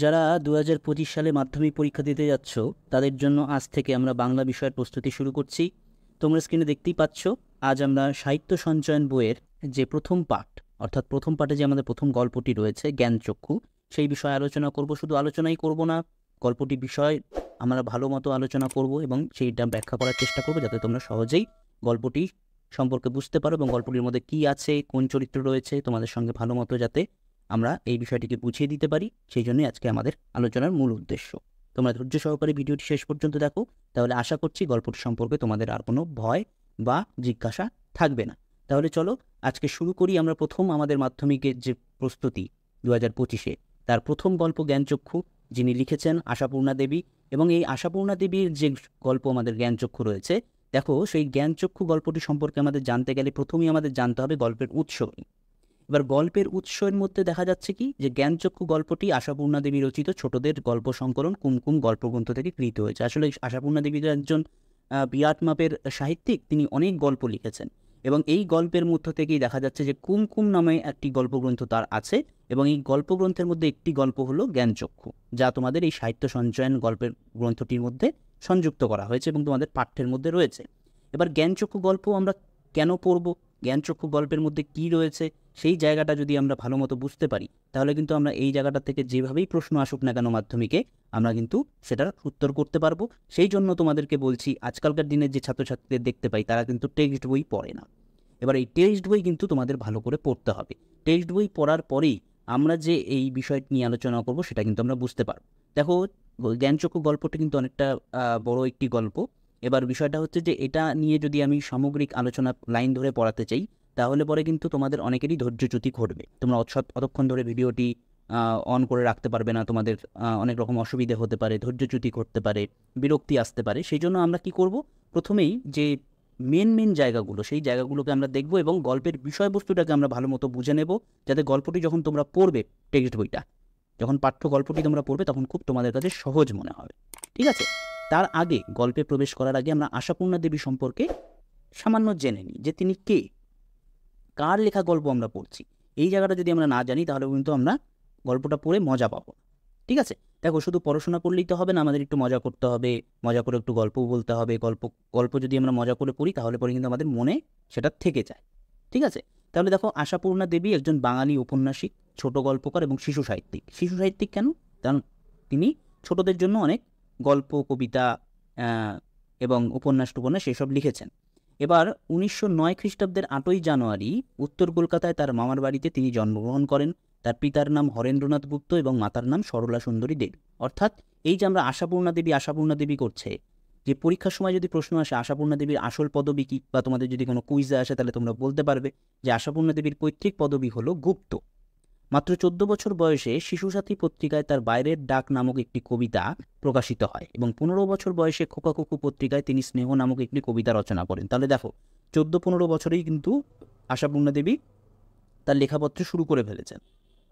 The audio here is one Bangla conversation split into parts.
যারা 2025 সালে মাধ্যমিক পরীক্ষা দিতে যাচ্ছ তাদের জন্য আজ থেকে আমরা বাংলা বিষয়ের প্রস্তুতি শুরু করছি। তোমরা স্ক্রিনে দেখতেই পাচ্ছ, আজ আমরা সাহিত্য সঞ্চয়ন বইয়ের যে প্রথম পাঠ, অর্থাৎ প্রথম পাঠে যে আমাদের প্রথম গল্পটি রয়েছে জ্ঞানচক্ষু, সেই বিষয়ে আলোচনা করব। শুধু আলোচনাই করব না, গল্পটি বিষয় আমরা ভালো মতো আলোচনা করব এবং সেইটা ব্যাখ্যা করার চেষ্টা করব যাতে তোমরা সহজেই গল্পটি সম্পর্কে বুঝতে পারো এবং গল্পটির মধ্যে কী আছে, কোন চরিত্র রয়েছে, তোমাদের সঙ্গে ভালো মতো যাতে আমরা এই বিষয়টিকে বুঝিয়ে দিতে পারি, সেই জন্যই আজকে আমাদের আলোচনার মূল উদ্দেশ্য। তোমরা ধৈর্য সহকারে ভিডিওটি শেষ পর্যন্ত দেখো, তাহলে আশা করছি গল্পটি সম্পর্কে তোমাদের আর কোনো ভয় বা জিজ্ঞাসা থাকবে না। তাহলে চলো আজকে শুরু করি। আমরা প্রথম আমাদের মাধ্যমিকের যে প্রস্তুতি 2025-এ, তার প্রথম গল্প জ্ঞানচক্ষু, যিনি লিখেছেন আশাপূর্ণা দেবী। এবং এই আশাপূর্ণা দেবীর যে গল্প আমাদের জ্ঞানচক্ষু রয়েছে, দেখো সেই জ্ঞানচক্ষু গল্পটি সম্পর্কে আমাদের জানতে গেলে প্রথমেই আমাদের জানতে হবে গল্পের উৎস। এবার গল্পের উৎসের মধ্যে দেখা যাচ্ছে কি, যে জ্ঞানচক্ষু গল্পটি আশাপূর্ণা দেবী রচিত ছোটদের গল্প সংকলন কুমকুম গল্পগ্রন্থ থেকে গৃহীত হয়েছে। আসলে আশাপূর্ণা দেবী একজন বিরাট মাপের সাহিত্যিক, তিনি অনেক গল্প লিখেছেন এবং এই গল্পের মধ্য থেকেই দেখা যাচ্ছে যে কুমকুম নামে একটি গল্পগ্রন্থ তার আছে এবং এই গল্পগ্রন্থের মধ্যে একটি গল্প হলো জ্ঞানচক্ষু, যা তোমাদের এই সাহিত্য সঞ্চয়ন গল্পের গ্রন্থটির মধ্যে সংযুক্ত করা হয়েছে এবং তোমাদের পাঠ্যের মধ্যে রয়েছে। এবার জ্ঞানচক্ষু গল্প আমরা কেন পড়ব, জ্ঞানচক্ষু গল্পের মধ্যে কি রয়েছে, সেই জায়গাটা যদি আমরা ভালো মতো বুঝতে পারি, তাহলে কিন্তু আমরা এই জায়গাটা থেকে যেভাবেই প্রশ্ন আসুক না কেন মাধ্যমিকে, আমরা কিন্তু সেটার উত্তর করতে পারবো। সেই জন্য তোমাদেরকে বলছি, আজকালকার দিনের যে ছাত্রছাত্রীদের দেখতে পাই, তারা কিন্তু টেক্সট বই পড়ে না। এবার এই টেক্সট বই কিন্তু তোমাদের ভালো করে পড়তে হবে। টেক্সট বই পড়ার পরেই আমরা যে এই বিষয়টি নিয়ে আলোচনা করব সেটা কিন্তু আমরা বুঝতে পারবো। দেখো, জ্ঞানচক্ষু গল্পটা কিন্তু অনেকটা বড় একটি গল্প। এবার বিষয়টা হচ্ছে যে এটা নিয়ে যদি আমি সামগ্রিক আলোচনা লাইন ধরে পড়াতে চাই, তাহলে পরে কিন্তু তোমাদের অনেকেরই ধৈর্যচ্যুতি ঘটবে। তোমরা অতক্ষণ ধরে ভিডিওটি অন করে রাখতে পারবে না, তোমাদের অনেক রকম অসুবিধে হতে পারে, ধৈর্যচ্যুতি ঘটতে পারে, বিরক্তি আসতে পারে। সেই জন্য আমরা কি করব, প্রথমেই যে মেন জায়গাগুলো, সেই জায়গাগুলোকে আমরা দেখব এবং গল্পের বিষয়বস্তুটাকে আমরা ভালো মতো বুঝে নেব, যাতে গল্পটি যখন তোমরা পড়বে, টেক্সট বইটা যখন পাঠ্য গল্পটি তোমরা পড়বে, তখন খুব তোমাদের কাছে সহজ মনে হবে। ঠিক আছে, তার আগে গল্পে প্রবেশ করার আগে আমরা আশাপূর্ণা দেবী সম্পর্কে সামান্য জেনে নিই, যে তিনি কে, কার লেখা গল্প আমরা পড়ছি। এই জায়গাটা যদি আমরা না জানি, তাহলে কিন্তু আমরা গল্পটা পড়ে মজা পাবো। ঠিক আছে, দেখো, শুধু পড়াশোনা করলেই তো হবে না, আমাদের একটু মজা করতে হবে, মজা করে একটু গল্পও বলতে হবে। গল্প যদি আমরা মজা করে পড়ি, তাহলে পরে কিন্তু আমাদের মনে সেটা থেকে যায়। ঠিক আছে, তাহলে দেখো, আশাপূর্ণা দেবী একজন বাঙালি ঔপন্যাসিক, ছোট গল্পকার এবং শিশু সাহিত্যিক। শিশু সাহিত্যিক কেন? কারণ তিনি ছোটদের জন্য অনেক গল্প, কবিতা এবং উপন্যাস এসব লিখেছেন। এবার 1909 খ্রিস্টাব্দের 8ই জানুয়ারি উত্তর কলকাতায় তার মামার বাড়িতে তিনি জন্মগ্রহণ করেন। তার পিতার নাম হরেন্দ্রনাথ গুপ্ত এবং মাতার নাম সরলা সুন্দরী দেবী। অর্থাৎ এই যে আমরা আশাপূর্ণা দেবী করছে, যে পরীক্ষার সময় যদি প্রশ্ন আসে আশাপূর্ণা দেবীর আসল পদবী কি, বা তোমাদের যদি কোনো কুইজে আসে, তাহলে তোমরা বলতে পারবে যে আশাপূর্ণা দেবীর পৈতৃক পদবী হলো গুপ্ত। মাত্র 14 বছর বয়সে শিশুসাথী পত্রিকায় তার বাইরের ডাক নামক একটি কবিতা প্রকাশিত হয় এবং 15 বছর বয়সে খোকা কুকু পত্রিকায় তিনি স্নেহ নামক একটি কবিতা রচনা করেন। তাহলে দেখো, 14-15 বছরেই কিন্তু আশাপূর্ণা দেবী তার লেখাপত্র শুরু করে ফেলেছেন।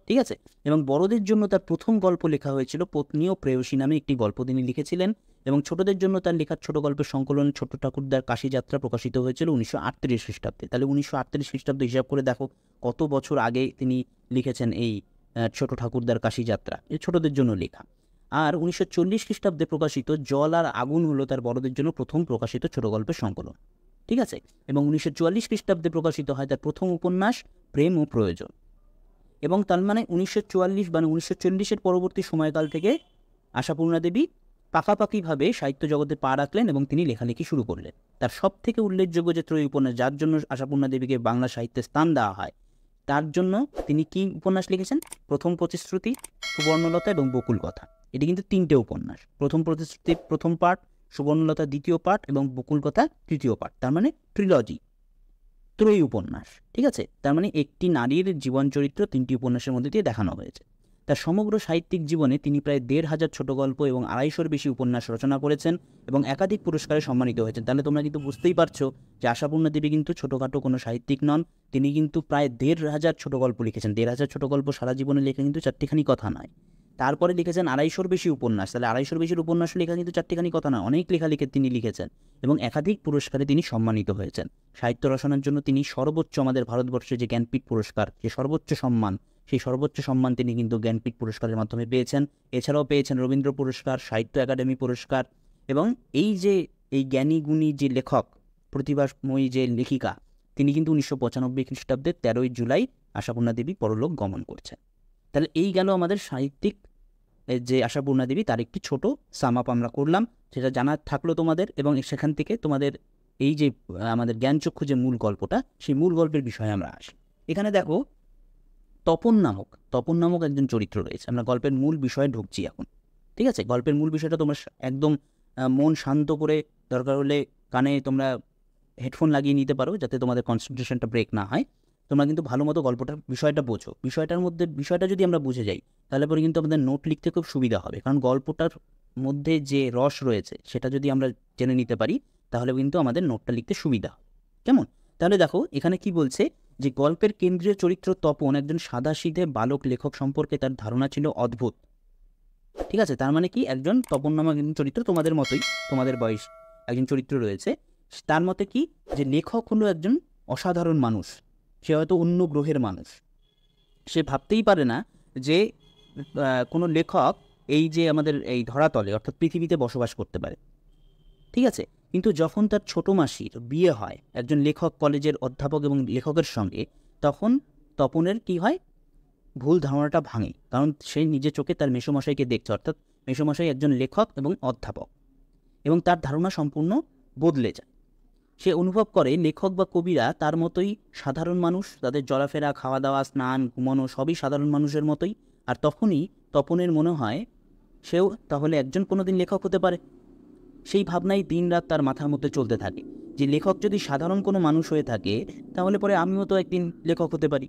ঠিক আছে, এবং বড়দের জন্য তার প্রথম গল্প লেখা হয়েছিল পত্নী ও প্রেয়সী নামে একটি গল্প তিনি লিখেছিলেন। এবং ছোটদের জন্য তার লেখা ছোট গল্পের সংকলন ছোট ঠাকুরদার কাশি যাত্রা প্রকাশিত হয়েছিল 1938 খ্রিস্টাব্দে। তাহলে 1938 খ্রিস্টাব্দে হিসাব করে দেখো কত বছর আগে তিনি লিখেছেন এই ছোট ঠাকুরদার কাশি যাত্রা, এই ছোটদের জন্য লেখা। আর 1940 খ্রিস্টাব্দে প্রকাশিত জল আর আগুন হলো তার বড়দের জন্য প্রথম প্রকাশিত ছোট গল্পের সংকলন। ঠিক আছে, এবং 1944 খ্রিস্টাব্দে প্রকাশিত হয় তার প্রথম উপন্যাস প্রেম ও প্রয়োজন। এবং তার মানে 1944 মানে 1940-এর পরবর্তী সময়কাল থেকে আশাপূর্ণা দেবী পাকাপাকিভাবে সাহিত্য জগতে পা রাখলেন এবং তিনি লেখালেখি শুরু করলেন। তার সব থেকে উল্লেখযোগ্য যে ত্রয়ী উপন্যাস, যার জন্য আশাপূর্ণা দেবীকে বাংলা সাহিত্যে স্থান দেওয়া হয়, তার জন্য তিনি কি উপন্যাস লিখেছেন? প্রথম প্রতিশ্রুতি, সুবর্ণলতা এবং বকুল কথা। এটি কিন্তু 3টে উপন্যাস। প্রথম প্রতিশ্রুতি প্রথম পার্ট, সুবর্ণলতা দ্বিতীয় পার্ট এবং বকুল কথা তৃতীয় পার্ট, তার মানে ট্রিলজি, ত্রয়ী উপন্যাস। ঠিক আছে, তার মানে একটি নারীর জীবন চরিত্র 3টি উপন্যাসের মধ্যে দিয়ে দেখানো হয়েছে। তার সমগ্র সাহিত্যিক জীবনে তিনি প্রায় 1,500 ছোট গল্প এবং 250-র বেশি উপন্যাস রচনা করেছেন এবং একাধিক পুরস্কারে সম্মানিত হয়েছেন। তাহলে তোমরা কিন্তু বুঝতেই পারছো যে আশাপূর্ণা দেবী কিন্তু ছোটোখাটো কোনো সাহিত্যিক নন। তিনি কিন্তু প্রায় 1,500 ছোট গল্প লিখেছেন। 1,500 ছোট গল্প সারা জীবনে লেখা কিন্তু চারটিখানি কথা নয়। তারপরে লিখেছেন 250-র বেশি উপন্যাস। তাহলে 250-র বেশি উপন্যাস লেখা কিন্তু চারটিখানি কথা নয়, অনেক লেখা তিনি লিখেছেন এবং একাধিক পুরস্কারে তিনি সম্মানিত হয়েছেন। সাহিত্য রচনার জন্য তিনি সর্বোচ্চ, আমাদের ভারতবর্ষে যে জ্ঞানপীঠ পুরস্কার, যে সর্বোচ্চ সম্মান, সেই সর্বোচ্চ সম্মান তিনি কিন্তু জ্ঞানপীঠ পুরস্কারের মাধ্যমে পেয়েছেন। এছাড়াও পেয়েছেন রবীন্দ্র পুরস্কার, সাহিত্য একাডেমি পুরস্কার। এবং এই জ্ঞানী গুণী যে লেখক, প্রতিভাময়ী যে লেখিকা, তিনি কিন্তু 1995 খ্রিস্টাব্দে 13ই জুলাই আশাপূর্ণা দেবী পরলোক গমন করছেন। তাহলে এই গেল আমাদের সাহিত্যিক যে আশাপূর্ণা দেবী, তার একটি ছোট সাম আপ আমরা করলাম, সেটা জানা থাকলো তোমাদের। এবং সেখান থেকে তোমাদের এই যে আমাদের জ্ঞানচক্ষু যে মূল গল্পটা, সেই মূল গল্পের বিষয়ে আমরা আসি। এখানে দেখো তপন নামক একজন চরিত্র রয়েছে। আমরা গল্পের মূল বিষয়ে ঢুকছি এখন, ঠিক আছে? গল্পের মূল বিষয়টা তোমরা একদম মন শান্ত করে, দরকার হলে কানে তোমরা হেডফোন লাগিয়ে নিতে পারো, যাতে তোমাদের কনসেন্ট্রেশনটা ব্রেক না হয়। তোমরা কিন্তু ভালো মতো গল্পটার বিষয়টা বোঝো। বিষয়টা যদি আমরা বুঝে যাই, তাহলে পরে কিন্তু আমাদের নোট লিখতে খুব সুবিধা হবে। কারণ গল্পটার মধ্যে যে রস রয়েছে সেটা যদি আমরা জেনে নিতে পারি, তাহলে কিন্তু আমাদের নোটটা লিখতে সুবিধা হবে। কেমন? তাহলে দেখো এখানে কি বলছে, যে গল্পের কেন্দ্রীয় চরিত্র তপন একজন সাদাসিধে বালক লেখক সম্পর্কে তার ধারণা ছিল অদ্ভুত। ঠিক আছে? তার মানে কি, একজন তপন নামক একজন চরিত্র, তোমাদের মতোই, তোমাদের বয়স একজন চরিত্র রয়েছে। তার মতে কি, যে লেখক হলো একজন অসাধারণ মানুষ, সে হয়তো অন্য গ্রহের মানুষ। সে ভাবতেই পারে না যে কোনো লেখক এই যে আমাদের এই ধরাতলে অর্থাৎ পৃথিবীতে বসবাস করতে পারে। ঠিক আছে? কিন্তু যখন তার ছোটো মাসির বিয়ে হয় একজন লেখক কলেজের অধ্যাপক এবং লেখকের সঙ্গে, তখন তপনের কি হয়, ভুল ধারণাটা ভাঙে। কারণ সে নিজের চোখে তার মেসোমশাইকে দেখছে, অর্থাৎ মেসোমশাই একজন লেখক এবং অধ্যাপক, এবং তার ধারণা সম্পূর্ণ বদলে যায়। সে অনুভব করে লেখক বা কবিরা তার মতোই সাধারণ মানুষ, তাদের চলাফেরা, খাওয়া দাওয়া, স্নান, ঘুমানো সবই সাধারণ মানুষের মতোই। আর তখনই তপনের মনে হয় সেও তাহলে একজন কোনোদিন লেখক হতে পারে। সেই ভাবনাই দিন রাত তার মাথার মধ্যে চলতে থাকে, যে লেখক যদি সাধারণ কোনো মানুষ হয়ে থাকে, তাহলে পরে আমিও তো একদিন লেখক হতে পারি।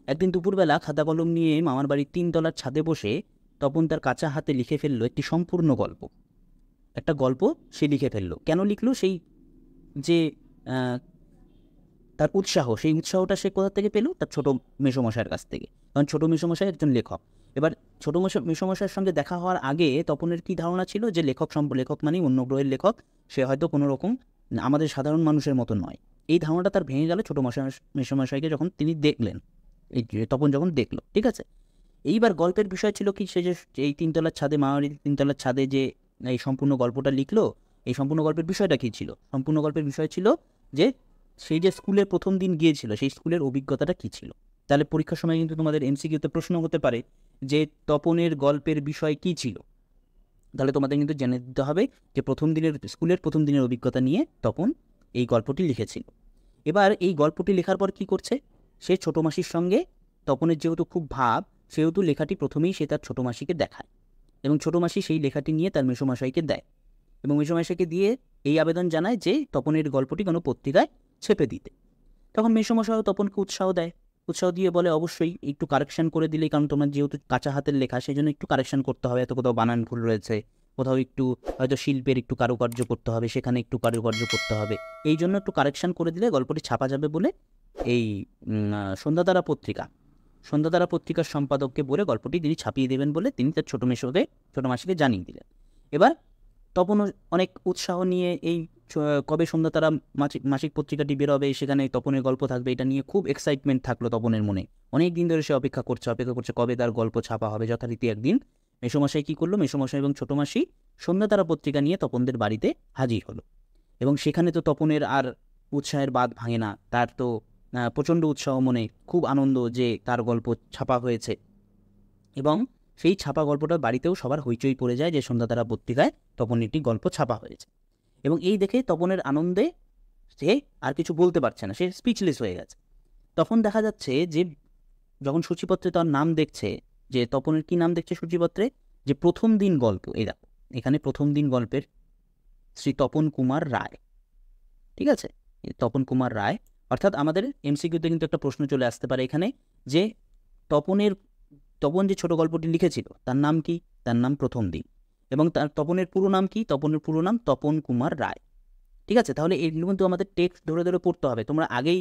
একদিন দুপুরবেলা খাতা কলম নিয়ে মামার বাড়ির 3 তলার ছাদে বসে তপন তার কাঁচা হাতে লিখে ফেললো একটি সম্পূর্ণ গল্প। একটা গল্প সে লিখে ফেললো। কেন লিখলো? সেই যে তার উৎসাহ, সেই উৎসাহটা সে কোথা থেকে পেল? তার ছোটো মেসোমশাইয়ের কাছ থেকে। কারণ ছোটো মেসোমশাই একজন লেখক। এবার ছোটো মেসোমশাইয়ের সঙ্গে দেখা হওয়ার আগে তপনের কি ধারণা ছিল, যে লেখক মানেই অন্য গ্রহের লেখক, সে হয়তো কোনো রকম আমাদের সাধারণ মানুষের মতো নয়। এই ধারণাটা তার ভেঙে গেল ছোটো মেসোমশাইকে যখন তিনি দেখলেন, তপন যখন দেখলো। ঠিক আছে? এইবার গল্পের বিষয় ছিল কি, সে যে এই 3 তলার ছাদে, মামাবাড়ির 3 তলার ছাদে যে এই সম্পূর্ণ গল্পটা লিখলো, এই সম্পূর্ণ গল্পের বিষয়টা কী ছিল? সম্পূর্ণ গল্পের বিষয় ছিল যে সেই যে স্কুলে প্রথম দিন গিয়েছিল, সেই স্কুলের অভিজ্ঞতাটা কী ছিল। তাহলে পরীক্ষার সময় কিন্তু তোমাদের এমসিকিউতে প্রশ্ন হতে পারে যে তপনের গল্পের বিষয় কী ছিল। তাহলে তোমাদের কিন্তু জেনে দিতে হবে যে স্কুলের প্রথম দিনের অভিজ্ঞতা নিয়ে তপন এই গল্পটি লিখেছিল। এবার এই গল্পটি লেখার পর কি করছে, সে ছোটো মাসির সঙ্গে, তপনের যেহেতু খুব ভাব, সেহেতু লেখাটি প্রথমেই সে তার ছোটো মাসিকে দেখায়, এবং ছোটো মাসি সেই লেখাটি নিয়ে তার মেসোমশাইকে দেয়, এবং মেসোমশাইকে দিয়ে এই আবেদন জানায় যে তপনের গল্পটি কোনো পত্রিকায় ছেপে দিতে। তখন মেসোমশাইও তপনকে উৎসাহ দিয়ে বলে, অবশ্যই একটু কারেকশন করে দিলেই, কারণ তোমার যেহেতু কাঁচা হাতের লেখা, সেই জন্য একটু কারেকশন করতে হবে, এত কোথাও বানান ভুল রয়েছে, কোথাও একটু হয়তো শিল্পের একটু কারুকার্য করতে হবে, সেখানে একটু কারুকার্য করতে হবে, এই জন্য একটু কারেকশন করে দিলে গল্পটি ছাপা যাবে বলে এই সন্ধ্যাতারা পত্রিকার সম্পাদককে বলে গল্পটি তিনি ছাপিয়ে দেবেন বলে তিনি তার ছোটো মাসিকে জানিয়ে দিলেন। এবার তপনও অনেক উৎসাহ নিয়ে এই কবে সন্ধ্যাতারা মাসিক পত্রিকাটি বেরোবে, সেখানে তপনের গল্প থাকবে, এটা নিয়ে খুব এক্সাইটমেন্ট থাকলো তপনের মনে। অনেক দিন ধরে সে অপেক্ষা করছে কবে তার গল্প ছাপা হবে। যথারীতি একদিন মেসোমশাই কী করলো, মেসোমশাই এবং ছোটো মাসি সন্ধ্যাতারা পত্রিকা নিয়ে তপনদের বাড়িতে হাজির হলো। এবং সেখানে তো তপনের আর উৎসাহের বাঁধ ভাঙে না, তার তো প্রচণ্ড উৎসাহ মনে, খুব আনন্দ যে তার গল্প ছাপা হয়েছে। এবং সেই ছাপা গল্পটা বাড়িতেও সবার হইচই পড়ে যায় যে সন্ধ্যাতারা পত্রিকায় তপনের একটি গল্প ছাপা হয়েছে। এবং এই দেখে তপনের আনন্দে সে আর কিছু বলতে পারছে না, সে স্পিচলেস হয়ে গেছে। তখন দেখা যাচ্ছে যে যখন সূচিপত্রে তার নাম দেখছে, যে তপনের কি নাম দেখছে সূচিপত্রে, যে প্রথম দিন গল্প, এই দেখো এখানে প্রথম দিন গল্পের শ্রী তপন কুমার রায়। ঠিক আছে? তপন কুমার রায়, অর্থাৎ আমাদের এমসিকিউতে কিন্তু একটা প্রশ্ন চলে আসতে পারে এখানে, যে তপন যে ছোট গল্পটি লিখেছিল তার নাম কি? তার নাম প্রথম দিন। এবং তার তপনের পুরো নাম কি? তপনের পুরো নাম তপন কুমার রায়। ঠিক আছে? তাহলে এগুলো কিন্তু আমাদের টেক্সট ধরে ধরে পড়তে হবে। তোমরা আগেই,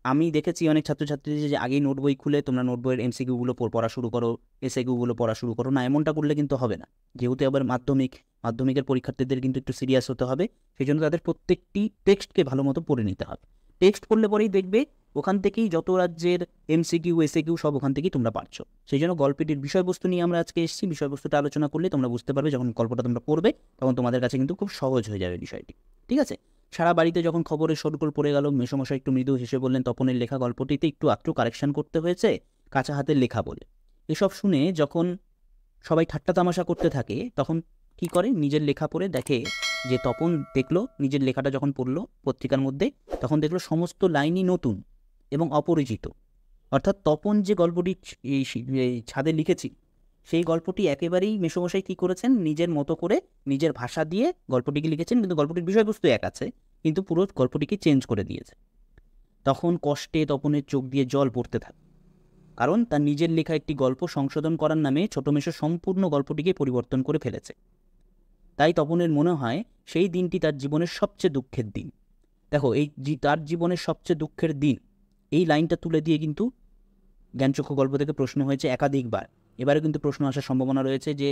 আমি দেখেছি অনেক ছাত্রছাত্রীদের যে আগেই নোট বই খুলে তোমরা নোট বইয়ের এমসিকিউগুলো পড়া শুরু করো, এসএকিউগুলো পড়া শুরু করো না, এমনটা করলে কিন্তু হবে না। যেহেতু আবার মাধ্যমিকের পরীক্ষার্থীদের কিন্তু একটু সিরিয়াস হতে হবে, সেই জন্য তাদের প্রত্যেকটি টেক্সটকে ভালো মতো পড়ে নিতে হবে। টেক্সট পড়লে পরেই দেখবে ওখান থেকেই যত রাজ্যের MCQ SAQ সব ওখান থেকেই তোমরা পারছো। সেই জন্য গল্পটির বিষয়বস্তু নিয়ে আমরা আজকে এসেছি। বিষয়বস্তুটা আলোচনা করলে তোমরা বুঝতে পারবে, যখন গল্পটা তোমরা পড়বে তখন তোমাদের কাছে কিন্তু খুব সহজ হয়ে যাবে বিষয়টি। ঠিক আছে, সারা বাড়িতে যখন খবরের শোরগোল পড়ে গেল, মেসোমশাই একটু মৃদু হেসে বললেন, তপনের লেখা গল্পটিতে একটু আধটু কারেকশন করতে হয়েছে, কাঁচা হাতের লেখা বলে। এসব শুনে যখন সবাই ঠাট্টা তামাশা করতে থাকে, তখন কি করে, নিজের লেখা পড়ে দেখে যে তপন দেখলো, নিজের লেখাটা যখন পড়লো পত্রিকার মধ্যে, তখন দেখলো সমস্ত লাইনই নতুন এবং অপরিচিত। অর্থাৎ তপন যে গল্পটি এই ছাদে লিখেছি, সেই গল্পটি একেবারেই মেসোমশাই কী করেছেন, নিজের মতো করে নিজের ভাষা দিয়ে গল্পটিকে লিখেছেন, কিন্তু গল্পটির বিষয়বস্তু এক আছে, কিন্তু পুরো গল্পটিকে চেঞ্জ করে দিয়েছে। তখন কষ্টে তপনের চোখ দিয়ে জল পড়তে থাকে, কারণ তার নিজের লেখা একটি গল্প সংশোধন করার নামে ছোট মেসো সম্পূর্ণ গল্পটিকে পরিবর্তন করে ফেলেছে। তাই তপনের মনে হয় সেই দিনটি তার জীবনের সবচেয়ে দুঃখের দিন। দেখো, এই তার জীবনের সবচেয়ে দুঃখের দিন, এই লাইনটা তুলে দিয়ে কিন্তু জ্ঞানচক্ষু গল্প থেকে প্রশ্ন হয়েছে একাধিকবার। এবারে কিন্তু প্রশ্ন আসার সম্ভাবনা রয়েছে যে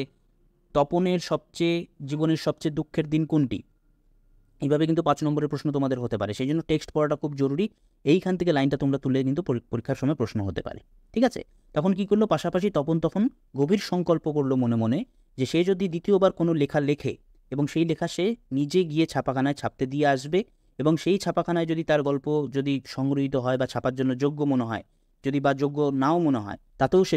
তপনের জীবনের সবচেয়ে দুঃখের দিন কোনটি। এইভাবে কিন্তু 5 নম্বরের প্রশ্ন তোমাদের হতে পারে। সেই জন্য টেক্সট পড়াটা খুব জরুরি। এইখান থেকে লাইনটা তোমরা তুলে কিন্তু পরীক্ষার সময় প্রশ্ন হতে পারে। ঠিক আছে, তখন কি করলো, পাশাপাশি তপন তখন গভীর সংকল্প করলো মনে মনে যে সে যদি দ্বিতীয়বার কোনো লেখা লেখে এবং সেই লেখা সে নিজে গিয়ে ছাপাখানায় ছাপতে দিয়ে আসবে, এবং সেই ছাপাখানায় যদি তার গল্প যদি সংগৃহীত হয় বা ছাপার জন্য যোগ্য মনে হয়, যদি বা যোগ্য নাও মনে হয়, তাতেও সে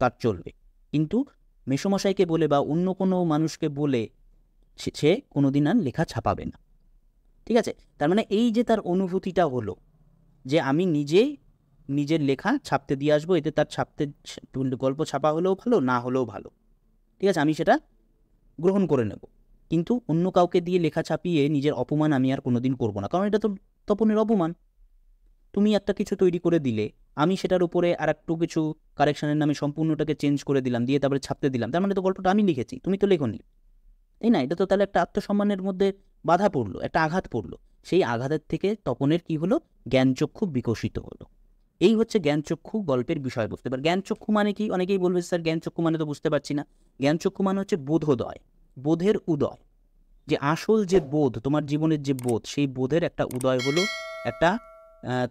তার চলবে। কিন্তু মেসোমশাইকে বলে বা অন্য কোনো মানুষকে বলে সে কোনোদিন আর লেখা ছাপাবে না। ঠিক আছে, তার মানে এই যে তার অনুভূতিটা হলো যে আমি নিজের লেখা ছাপতে দিয়ে আসবো, এতে তার গল্প ছাপা হলেও ভালো, না হলেও ভালো। ঠিক আছে, আমি সেটা গ্রহণ করে নেব, কিন্তু অন্য কাউকে দিয়ে লেখা ছাপিয়ে নিজের অপমান আমি আর কোনোদিন করবো না, কারণ এটা তো তপনের অপমান। তুমি একটা কিছু তৈরি করে দিলে, আমি সেটার উপরে আর একটু কিছু কারেকশনের নামে সম্পূর্ণটাকে চেঞ্জ করে দিলাম, দিয়ে তারপরে ছাপতে দিলাম, তার মানে তো গল্পটা আমি লিখেছি, তুমি তো লেখোনি, তাই না? এটা তো তাহলে একটা আত্মসম্মানের মধ্যে বাধা পড়লো, একটা আঘাত পড়লো। সেই আঘাতের থেকে তপনের কি হলো, জ্ঞানচক্ষু বিকশিত হলো। এই হচ্ছে জ্ঞানচক্ষু গল্পের বিষয়বস্তু। এবার জ্ঞানচক্ষু মানে কি, অনেকেই বলবে স্যার জ্ঞানচক্ষু মানে তো বুঝতে পারছি না। জ্ঞানচক্ষু মানে হচ্ছে বোধোদয়, বোধের উদয়। যে আসল যে বোধ, তোমার জীবনের যে বোধ, সেই বোধের একটা উদয় হলো, একটা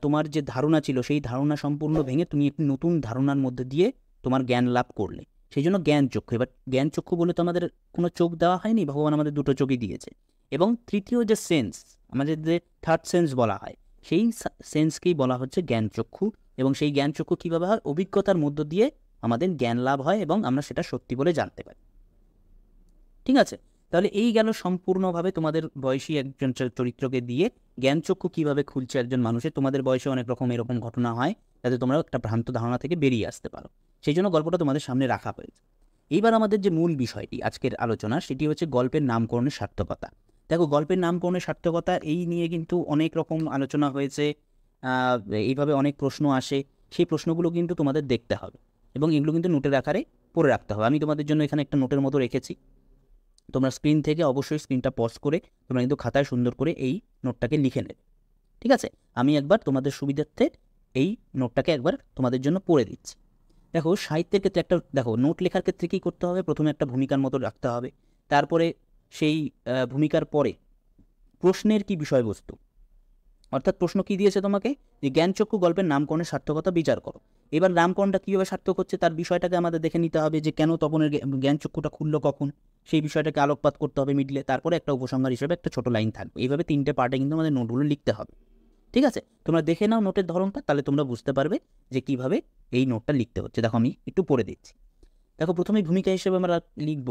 তোমার যে ধারণা ছিল সেই ধারণা সম্পূর্ণ ভেঙে তুমি একটি নতুন ধারণার মধ্যে দিয়ে তোমার জ্ঞান লাভ করলে, সেই জন্য জ্ঞানচক্ষু। এবার জ্ঞানচক্ষু বলে তো আমাদের কোনো চোখ দেওয়া হয়নি, ভগবান আমাদের দুটো চোখই দিয়েছে। এবং তৃতীয় যে সেন্স, আমাদের যে থার্ড সেন্স বলা হয়, সেই সেন্সকেই বলা হচ্ছে জ্ঞানচক্ষু। এবং সেই জ্ঞানচক্ষু কীভাবে হয়, অভিজ্ঞতার মধ্য দিয়ে আমাদের জ্ঞান লাভ হয় এবং আমরা সেটা সত্যি বলে জানতে পারি। ঠিক আছে, তাহলে এই গেল সম্পূর্ণভাবে তোমাদের বয়সী একজন চরিত্রকে দিয়ে জ্ঞানচক্ষু কীভাবে খুলছে একজন মানুষের। তোমাদের বয়সে অনেক রকম এরকম ঘটনা হয়, যাতে তোমরা একটা ভ্রান্ত ধারণা থেকে বেরিয়ে আসতে পারো। সেই জন্য গল্পটা তোমাদের সামনে রাখা হয়েছে। এইবার আমাদের যে মূল বিষয়টি আজকের আলোচনা, সেটি হচ্ছে গল্পের নামকরণের সার্থকতা। দেখো, গল্পের নামকরণের সার্থকতা এই নিয়ে কিন্তু অনেক রকম আলোচনা হয়েছে, এইভাবে অনেক প্রশ্ন আসে। সেই প্রশ্নগুলো কিন্তু তোমাদের দেখতে হবে এবং এগুলো কিন্তু নোটের আকারে পড়ে রাখতে হবে। আমি তোমাদের জন্য এখানে একটা নোটের মতো রেখেছি, তোমরা স্ক্রিন থেকে অবশ্যই স্ক্রিনটা পজ করে তোমরা কিন্তু খাতায় সুন্দর করে এই নোটটাকে লিখে নেবে। ঠিক আছে, আমি একবার তোমাদের সুবিধার্থে এই নোটটাকে একবার তোমাদের জন্য পড়ে দিচ্ছি। দেখো, সাহিত্যের ক্ষেত্রে একটা নোট লেখার ক্ষেত্রে কী করতে হবে, প্রথমে একটা ভূমিকার মতো রাখতে হবে। তারপরে সেই ভূমিকার পরে প্রশ্নের কি বিষয়বস্তু, অর্থাৎ প্রশ্ন কি দিয়েছে তোমাকে, যে জ্ঞানচক্ষু গল্পের নামকরণের সার্থকতা বিচার করো। এবার নামকরণটা কীভাবে সার্থক হচ্ছে তার বিষয়টাকে আমাদের দেখে নিতে হবে, যে কেন তপনের জ্ঞানচক্ষুটা খুললো কখন, সেই বিষয়টাকে আলোকপাত করতে হবে মিডলে। তারপরে একটা উপসংহার হিসেবে একটা ছোটো লাইন থাকবে। এইভাবে 3টে পার্টে কিন্তু আমাদের নোটগুলো লিখতে হবে। ঠিক আছে, তোমরা দেখে নাও নোটের ধরনটা, তাহলে তোমরা বুঝতে পারবে যে কিভাবে এই নোটটা লিখতে হচ্ছে। দেখো, আমি একটু পড়ে দিচ্ছি। দেখো, প্রথমেই ভূমিকা হিসেবে আমরা লিখব,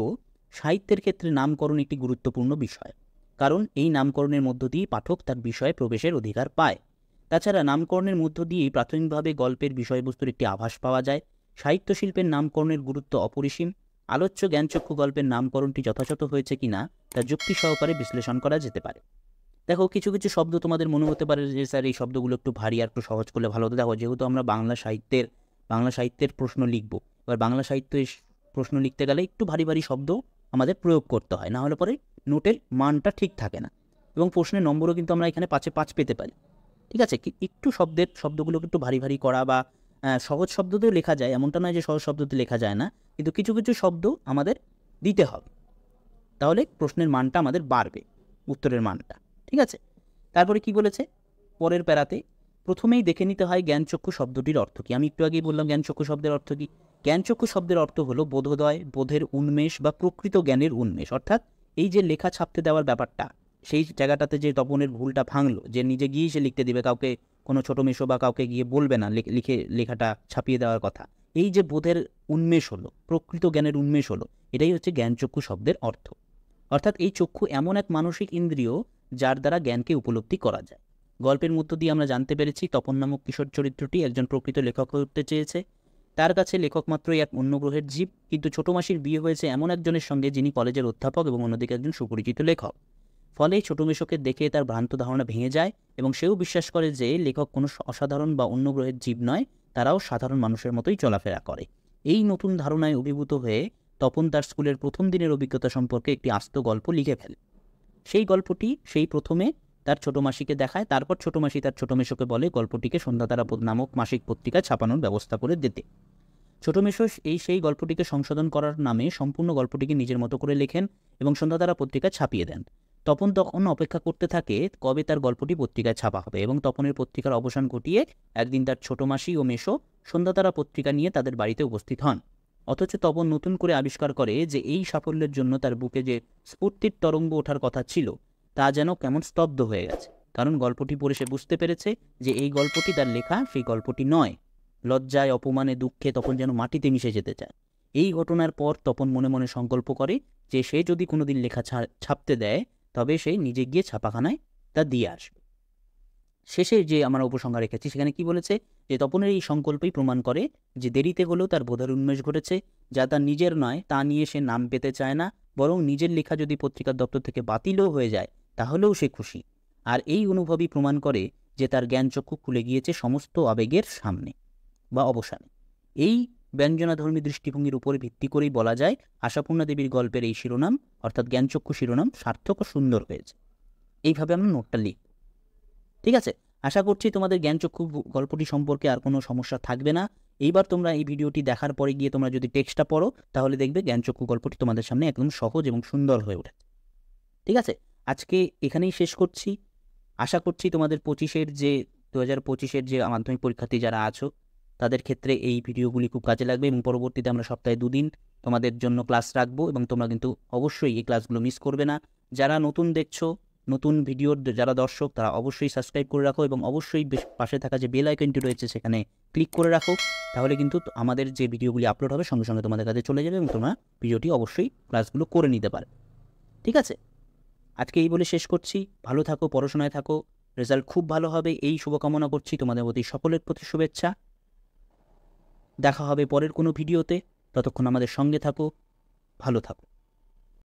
সাহিত্যের ক্ষেত্রে নামকরণ একটি গুরুত্বপূর্ণ বিষয়, কারণ এই নামকরণের মধ্য দিয়ে পাঠক তার বিষয়ে প্রবেশের অধিকার পায়। তাছাড়া নামকরণের মধ্য দিয়েই প্রাথমিকভাবে গল্পের বিষয়বস্তুর একটি আভাস পাওয়া যায়। সাহিত্যশিল্পের নামকরণের গুরুত্ব অপরিসীম। আলোচ্য জ্ঞানচক্ষু গল্পের নামকরণটি যথাযথ হয়েছে কিনা তা যুক্তি সহকারে বিশ্লেষণ করা যেতে পারে। দেখো, কিছু কিছু শব্দ তোমাদের মনে হতে পারে যে স্যার এই শব্দগুলো একটু ভারী, আর একটু সহজ করলে ভালো হতো। দেখো, যেহেতু আমরা বাংলা সাহিত্যের প্রশ্ন লিখব, এবার বাংলা সাহিত্যের প্রশ্ন লিখতে গেলে একটু ভারী ভারী শব্দ আমাদের প্রয়োগ করতে হয়, না হলে পরে নোটের মানটা ঠিক থাকে না, এবং প্রশ্নের নম্বরও কিন্তু আমরা এখানে 5-এ 5 পেতে পারি। ঠিক আছে, একটু শব্দগুলোকে একটু ভারী ভারী করা, বা সহজ শব্দতেও লেখা যায়, এমনটা নয় যে সহজ শব্দতে লেখা যায় না, কিন্তু কিছু কিছু শব্দ আমাদের দিতে হবে, তাহলে প্রশ্নের মানটা আমাদের বাড়বে, উত্তরের মানটা। ঠিক আছে, তারপরে কি বলেছে পরের প্যারাতে, প্রথমেই দেখে নিতে হয় জ্ঞানচক্ষু শব্দটির অর্থ কী। আমি একটু আগেই বললাম জ্ঞানচক্ষু শব্দের অর্থ কী। জ্ঞানচক্ষু শব্দের অর্থ হলো বোধোদয়, বোধের উন্মেষ বা প্রকৃত জ্ঞানের উন্মেষ। অর্থাৎ এই যে লেখা ছাপতে দেওয়ার ব্যাপারটা, সেই জায়গাটাতে যে তপনের ভুলটা ভাঙলো, যে নিজে গিয়েই সে লিখতে দিবে, কাউকে কোনো ছোটো মেশো বা কাউকে গিয়ে বলবে না লিখে লেখাটা ছাপিয়ে দেওয়ার কথা, এই যে বোধের উন্মেষ হলো, প্রকৃত জ্ঞানের উন্মেষ হলো, এটাই হচ্ছে জ্ঞানচক্ষু শব্দের অর্থ। অর্থাৎ এই চক্ষু এমন এক মানসিক ইন্দ্রিয় যার দ্বারা জ্ঞানকে উপলব্ধি করা যায়। গল্পের মধ্য দিয়ে আমরা জানতে পেরেছি তপন নামক কিশোর চরিত্রটি একজন প্রকৃত লেখক হতে চেয়েছে। তার কাছে লেখক মাত্রই এক অন্য গ্রহের জীব, কিন্তু ছোট মাসির বিয়ে হয়েছে এমন একজনের সঙ্গে যিনি কলেজের অধ্যাপক এবং অন্যদিকে একজন সুপরিচিত লেখক। ফলে ছোট মেশোকে দেখে তার ভ্রান্ত ধারণা ভেঙে যায় এবং সেও বিশ্বাস করে যে লেখক কোনো অসাধারণ বা অন্য গ্রহের জীব নয়, তারাও সাধারণ মানুষের মতোই চলাফেরা করে। এই নতুন ধারণায় অভিভূত হয়ে তপন তার স্কুলের প্রথম দিনের অভিজ্ঞতা সম্পর্কে একটি আস্ত গল্প লিখে ফেলে। সেই গল্পটি সেই প্রথমে তার ছোট মাসিকে দেখায়, তারপর ছোট মাসি তার ছোট মেশোকে বলে গল্পটিকে সন্ধ্যাতারা নামক মাসিক পত্রিকায় ছাপানোর ব্যবস্থা করে দিতে। ছোট মেশো সেই গল্পটিকে সংশোধন করার নামে সম্পূর্ণ গল্পটিকে নিজের মতো করে লেখেন এবং সন্ধ্যাতারা পত্রিকায় ছাপিয়ে দেন। তপন তখন অপেক্ষা করতে থাকে কবে তার গল্পটি পত্রিকায় ছাপা হবে, এবং তপনের পত্রিকার অবসান ঘটিয়ে একদিন তার ছোট মাসি ও মেশো সন্ধ্যাতারা পত্রিকা নিয়ে তাদের বাড়িতে উপস্থিত হন। অথচ তপন নতুন করে আবিষ্কার করে যে এই সাফল্যের জন্য তার বুকে যে স্ফূর্তির তরঙ্গ ওঠার কথা ছিল তা যেন কেমন স্তব্ধ হয়ে গেছে, কারণ গল্পটি পড়ে সে বুঝতে পেরেছে যে এই গল্পটি তার লেখা সেই গল্পটি নয়। লজ্জায়, অপমানে, দুঃখে তপন যেন মাটিতে মিশে যেতে চায়। এই ঘটনার পর তপন মনে মনে সংকল্প করে যে সে যদি কোনোদিন লেখা ছাপতে দেয় তবে সে নিজে গিয়ে ছাপাখানায় তা দিয়ে আসবে। শেষে যে আমরা উপসংহার রেখেছি সেখানে কি বলেছে, যে তপনের এই সংকল্পই প্রমাণ করে যে দেরিতে হলেও তার বোধের উন্মেষ ঘটেছে, যা তার নিজের নয় তা নিয়ে সে নাম পেতে চায় না, বরং নিজের লেখা যদি পত্রিকার দপ্তর থেকে বাতিলও হয়ে যায় তাহলেও সে খুশি। আর এই অনুভবই প্রমাণ করে যে তার জ্ঞানচক্ষু খুলে গিয়েছে সমস্ত আবেগের সামনে বা অবসানে। এই ব্যঞ্জনাধর্মী দৃষ্টিভঙ্গির উপরে ভিত্তি করেই বলা যায় আশাপূর্ণা দেবীর গল্পের এই শিরোনাম অর্থাৎ জ্ঞানচক্ষু শিরোনাম সার্থক ও সুন্দর হয়েছে। এইভাবে আমরা নোটটা লিখব। ঠিক আছে, আশা করছি তোমাদের জ্ঞানচক্ষু গল্পটি সম্পর্কে আর কোনো সমস্যা থাকবে না। এইবার তোমরা এই ভিডিওটি দেখার পরে গিয়ে তোমরা যদি টেক্সটটা পড়ো তাহলে দেখবে জ্ঞানচক্ষু গল্পটি তোমাদের সামনে একদম সহজ এবং সুন্দর হয়ে ওঠে। ঠিক আছে, আজকে এখানেই শেষ করছি। আশা করছি তোমাদের 2025-এর যে মাধ্যমিক পরীক্ষার্থী যারা আছো তাদের ক্ষেত্রে এই ভিডিওগুলি খুব কাজে লাগবে, এবং পরবর্তীতে আমরা সপ্তাহে 2 দিন তোমাদের জন্য ক্লাস রাখবো, এবং তোমরা কিন্তু অবশ্যই এই ক্লাসগুলো মিস করবে না। যারা নতুন দেখছো, নতুন ভিডিওর যারা দর্শক, তারা অবশ্যই সাবস্ক্রাইব করে রাখো এবং অবশ্যই পাশে থাকা যে বেল আইকনটি রয়েছে সেখানে ক্লিক করে রাখো। তাহলে কিন্তু আমাদের যে ভিডিওগুলি আপলোড হবে সঙ্গে সঙ্গে তোমাদের কাছে চলে যাবে এবং তোমরা ভিডিওটি অবশ্যই ক্লাসগুলো করে নিতে পারবে। ঠিক আছে, আজকে এই বলে শেষ করছি। ভালো থাকো, পড়াশোনায় থাকো, রেজাল্ট খুব ভালো হবে এই শুভকামনা করছি। তোমাদের প্রতি সকলের প্রতি শুভেচ্ছা। দেখা হবে পরের কোনো ভিডিওতে। ততক্ষণ আমাদের সঙ্গে থাকো, ভালো থাকো।